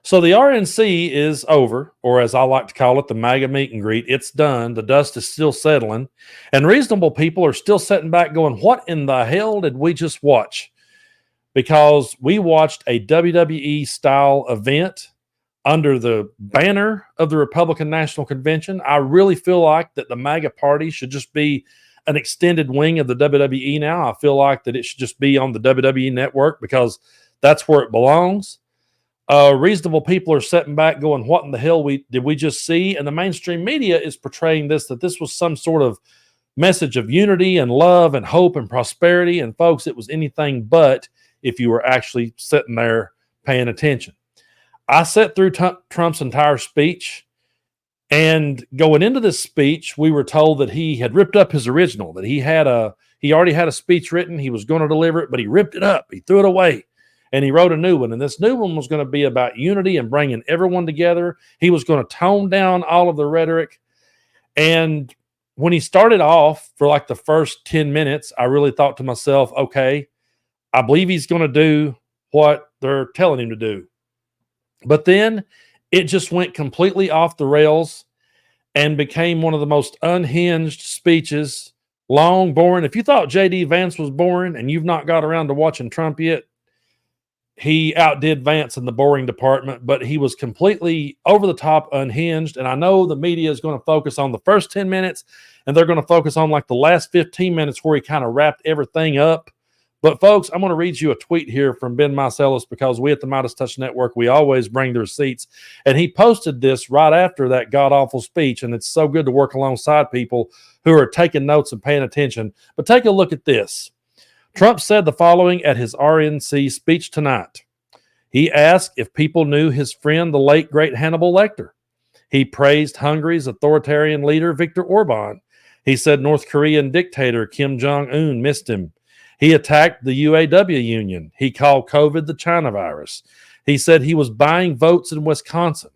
So the RNC is over, or as I like to call it, the MAGA meet and greet. It's done. The dust is still settling. And reasonable people are still sitting back going, what in the hell did we just watch? Because we watched a WWE style event under the banner of the Republican National Convention. I really feel like that the MAGA party should just be an extended wing of the WWE now. I feel like that it should just be on the WWE network because that's where it belongs. Reasonable people are sitting back going, what in the hell did we just see? And the mainstream media is portraying that this was some sort of message of unity and love and hope and prosperity. And folks, it was anything but if you were actually sitting there paying attention. I sat through Trump's entire speech, and going into this speech, we were told that he had ripped up his original, that he already had a speech written. He was going to deliver it, but he ripped it up. He threw it away. And he wrote a new one. And this new one was going to be about unity and bringing everyone together. He was going to tone down all of the rhetoric. And when he started off for like the first 10 minutes, I really thought to myself, okay, I believe he's going to do what they're telling him to do. But then it just went completely off the rails and became one of the most unhinged speeches, long, boring. If you thought J.D. Vance was boring and you've not got around to watching Trump yet, he outdid Vance in the boring department, but he was completely over the top, unhinged. And I know the media is going to focus on the first 10 minutes and they're going to focus on like the last 15 minutes where he kind of wrapped everything up. But folks, I'm going to read you a tweet here from Ben Meiselas because we at the Midas Touch Network, we always bring the receipts. And he posted this right after that god-awful speech. And it's so good to work alongside people who are taking notes and paying attention. But take a look at this. Trump said the following at his RNC speech tonight. He asked if people knew his friend, the late, great Hannibal Lecter. He praised Hungary's authoritarian leader, Viktor Orban. He said North Korean dictator Kim Jong-un missed him. He attacked the UAW union. He called COVID the China virus. He said he was buying votes in Wisconsin.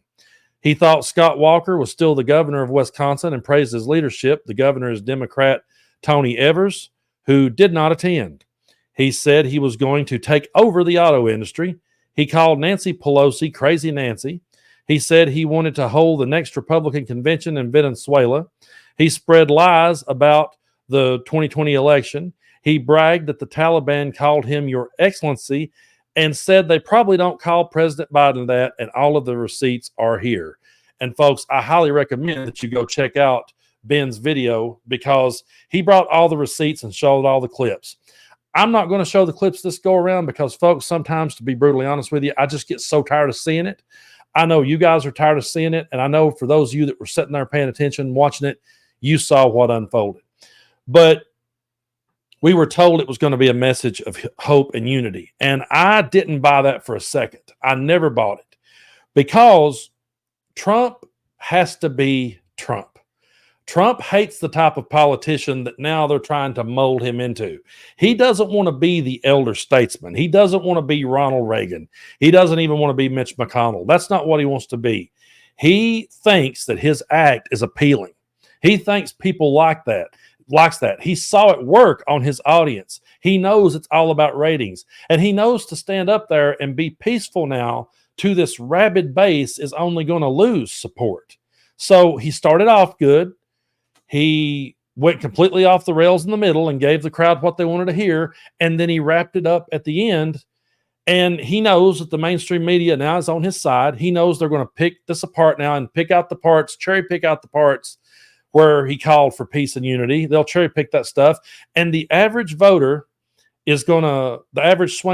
He thought Scott Walker was still the governor of Wisconsin and praised his leadership. The governor is Democrat Tony Evers, who did not attend. He said he was going to take over the auto industry. He called Nancy Pelosi Crazy Nancy. He said he wanted to hold the next Republican convention in Venezuela. He spread lies about the 2020 election. He bragged that the Taliban called him Your Excellency and said they probably don't call President Biden that, and all of the receipts are here. And folks, I highly recommend that you go check out Ben's video because he brought all the receipts and showed all the clips. I'm not going to show the clips this go around because, folks, sometimes, to be brutally honest with you, I just get so tired of seeing it. I know you guys are tired of seeing it, and I know for those of you that were sitting there paying attention, watching it, you saw what unfolded. But we were told it was going to be a message of hope and unity, and I didn't buy that for a second. I never bought it because Trump has to be Trump. Trump hates the type of politician that now they're trying to mold him into. He doesn't want to be the elder statesman. He doesn't want to be Ronald Reagan. He doesn't even want to be Mitch McConnell. That's not what he wants to be. He thinks that his act is appealing. He thinks people likes that. He saw it work on his audience. He knows it's all about ratings. And he knows to stand up there and be peaceful now to this rabid base is only going to lose support. So he started off good. He went completely off the rails in the middle and gave the crowd what they wanted to hear. And then he wrapped it up at the end. And he knows that the mainstream media now is on his side. He knows they're going to pick this apart now and pick out the parts, cherry pick out the parts where he called for peace and unity. They'll cherry pick that stuff. And the average swing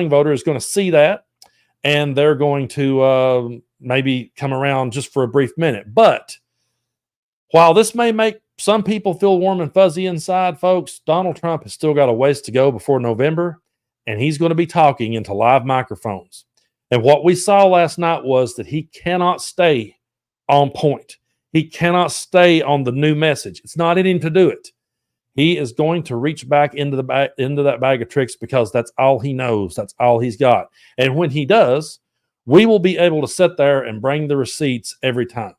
voter is going to see that. And they're going to maybe come around just for a brief minute. But while this may make some people feel warm and fuzzy inside, folks, Donald Trump has still got a ways to go before November, and he's going to be talking into live microphones. And what we saw last night was that he cannot stay on point. He cannot stay on the new message. It's not in him to do it. He is going to reach back into that bag of tricks because that's all he knows. That's all he's got. And when he does, we will be able to sit there and bring the receipts every time.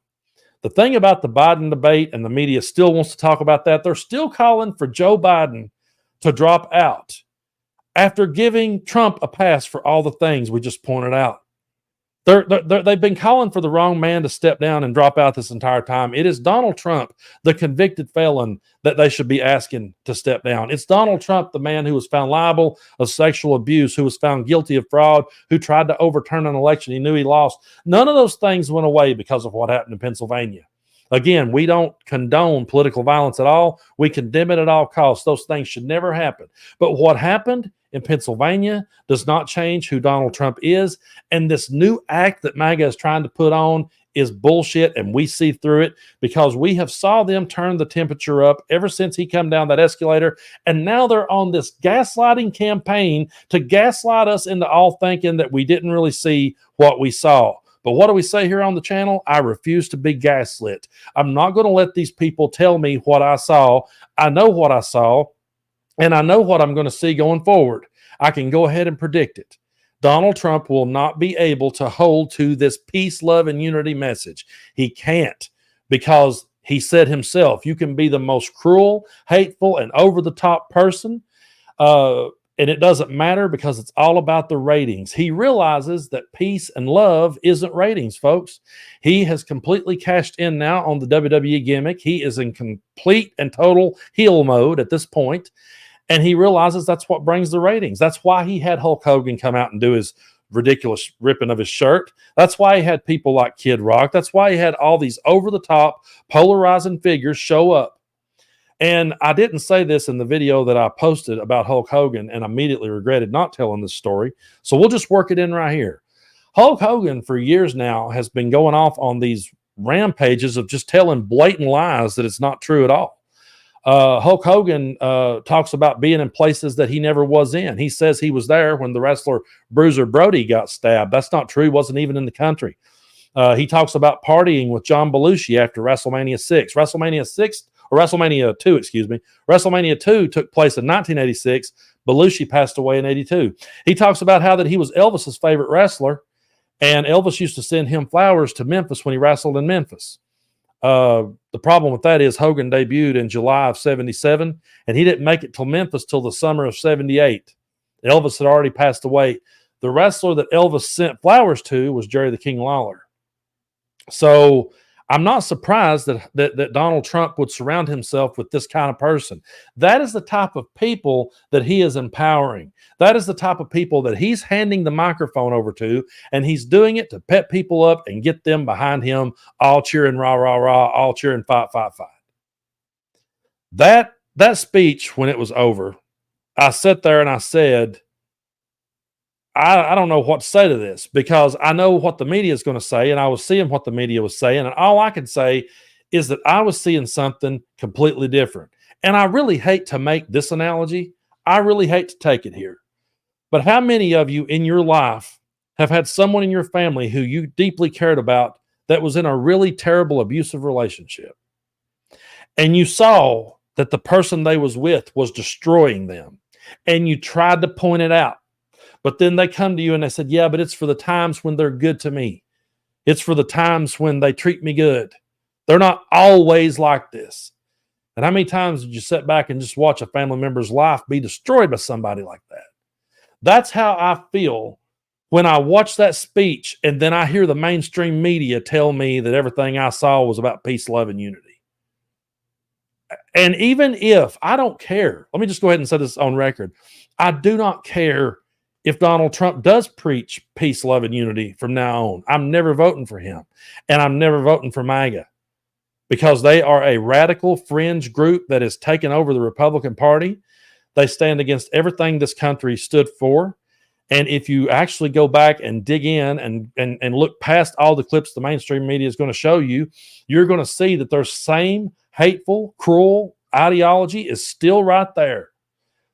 The thing about the Biden debate, and the media still wants to talk about that, they're still calling for Joe Biden to drop out after giving Trump a pass for all the things we just pointed out. They've been calling for the wrong man to step down and drop out this entire time. It is Donald Trump, the convicted felon, that they should be asking to step down. It's Donald Trump, the man who was found liable of sexual abuse, who was found guilty of fraud, who tried to overturn an election he knew he lost. None of those things went away because of what happened in Pennsylvania. Again, we don't condone political violence at all. We condemn it at all costs. Those things should never happen. But what happened in Pennsylvania does not change who Donald Trump is. And this new act that MAGA is trying to put on is bullshit, and we see through it because we have saw them turn the temperature up ever since he come down that escalator, and now they're on this gaslighting campaign to gaslight us into all thinking that we didn't really see what we saw. But what do we say here on the channel? I refuse to be gaslit. I'm not going to let these people tell me what I saw. I know what I saw, and I know what I'm going to see going forward. I can go ahead and predict it. Donald Trump will not be able to hold to this peace, love, and unity message. He can't, because he said himself, you can be the most cruel, hateful, and over-the-top person, and it doesn't matter because it's all about the ratings. He realizes that peace and love isn't ratings, folks. He has completely cashed in now on the WWE gimmick. He is in complete and total heel mode at this point. And he realizes that's what brings the ratings. That's why he had Hulk Hogan come out and do his ridiculous ripping of his shirt. That's why he had people like Kid Rock. That's why he had all these over-the-top, polarizing figures show up. And I didn't say this in the video that I posted about Hulk Hogan, and immediately regretted not telling this story. So we'll just work it in right here. Hulk Hogan, for years now, has been going off on these rampages of just telling blatant lies that it's not true at all. Hulk Hogan talks about being in places that he never was in. He says he was there when the wrestler Bruiser Brody got stabbed. That's not true. He wasn't even in the country. He talks about partying with John Belushi after WrestleMania 6. WrestleMania 2, excuse me. WrestleMania 2 took place in 1986. Belushi passed away in 82. He talks about how that he was Elvis's favorite wrestler, and Elvis used to send him flowers to Memphis when he wrestled in Memphis. The problem with that is Hogan debuted in July of 77, and he didn't make it till Memphis till the summer of 78. Elvis had already passed away. The wrestler that Elvis sent flowers to was Jerry the King Lawler. So I'm not surprised that Donald Trump would surround himself with this kind of person. That is the type of people that he is empowering. That is the type of people that he's handing the microphone over to, and he's doing it to pep people up and get them behind him, all cheering rah, rah, rah, all cheering fight, fight, fight. That speech, when it was over, I sat there and I said, I don't know what to say to this, because I know what the media is going to say, and I was seeing what the media was saying, and all I could say is that I was seeing something completely different. And I really hate to make this analogy. I really hate to take it here. But how many of you in your life have had someone in your family who you deeply cared about that was in a really terrible abusive relationship? And you saw that the person they was with was destroying them, and you tried to point it out. But then they come to you and they said, yeah, but it's for the times when they're good to me. It's for the times when they treat me good. They're not always like this. And how many times did you sit back and just watch a family member's life be destroyed by somebody like that? That's how I feel when I watch that speech and then I hear the mainstream media tell me that everything I saw was about peace, love, and unity. And even if I don't care, let me just go ahead and set this on record. I do not care if Donald Trump does preach peace, love, and unity from now on. I'm never voting for him, and I'm never voting for MAGA, because they are a radical fringe group that has taken over the Republican Party. They stand against everything this country stood for. And if you actually go back and dig in and look past all the clips the mainstream media is going to show you, you're going to see that their same hateful, cruel ideology is still right there.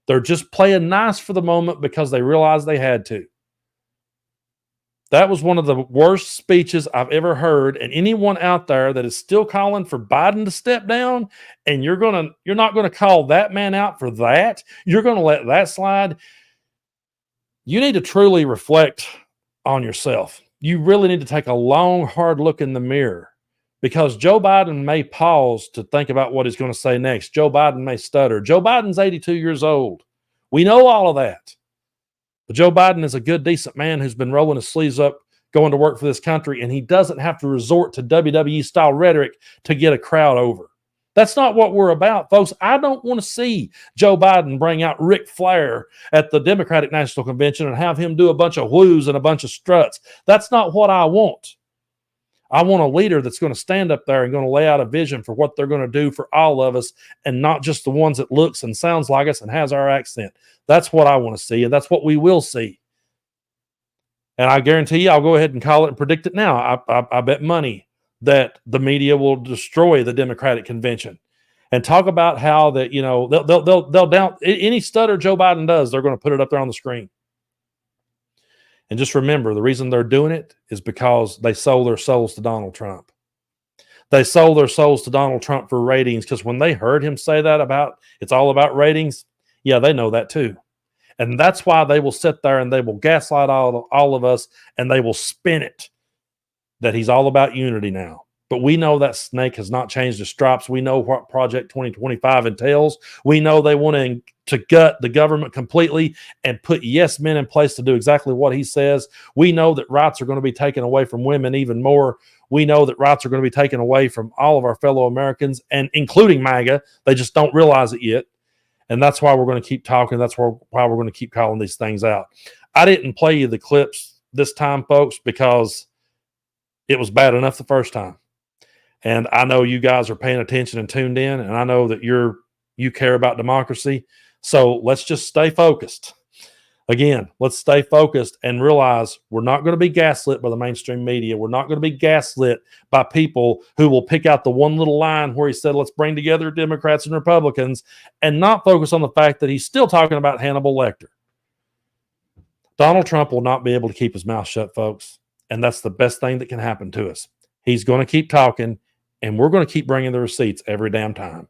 They're just playing nice for the moment because they realized they had to. That was one of the worst speeches I've ever heard. And anyone out there that is still calling for Biden to step down, and you're not going to call that man out for that, you're going to let that slide. You need to truly reflect on yourself. You really need to take a long, hard look in the mirror, because Joe Biden may pause to think about what he's going to say next. Joe Biden may stutter. Joe Biden's 82 years old. We know all of that. But Joe Biden is a good, decent man who's been rolling his sleeves up, going to work for this country, and he doesn't have to resort to WWE style rhetoric to get a crowd over. That's not what we're about, folks. I don't want to see Joe Biden bring out Ric Flair at the Democratic National Convention and have him do a bunch of whoos and a bunch of struts. That's not what I want. I want a leader that's going to stand up there and going to lay out a vision for what they're going to do for all of us, and not just the ones that looks and sounds like us and has our accent. That's what I want to see, and that's what we will see. And I guarantee you, I'll go ahead and call it and predict it now. I bet money that the media will destroy the Democratic convention and talk about how that, you know, they'll down any stutter Joe Biden does, they're going to put it up there on the screen. And just remember, the reason they're doing it is because they sold their souls to Donald Trump. They sold their souls to Donald Trump for ratings, because when they heard him say that about it's all about ratings, yeah, they know that too. And that's why they will sit there and they will gaslight all of us, and they will spin it that he's all about unity now. But we know that snake has not changed his stripes. We know what Project 2025 entails. We know they want to gut the government completely and put yes men in place to do exactly what he says. We know that rights are going to be taken away from women even more. We know that rights are going to be taken away from all of our fellow Americans, and including MAGA. They just don't realize it yet. And that's why we're going to keep talking. That's why we're going to keep calling these things out. I didn't play you the clips this time, folks, because it was bad enough the first time. And I know you guys are paying attention and tuned in, and I know that you care about democracy. So let's just stay focused. Again, let's stay focused and realize we're not going to be gaslit by the mainstream media. We're not going to be gaslit by people who will pick out the one little line where he said, let's bring together Democrats and Republicans, and not focus on the fact that he's still talking about Hannibal Lecter. Donald Trump will not be able to keep his mouth shut, folks. And that's the best thing that can happen to us. He's going to keep talking, and we're going to keep bringing the receipts every damn time.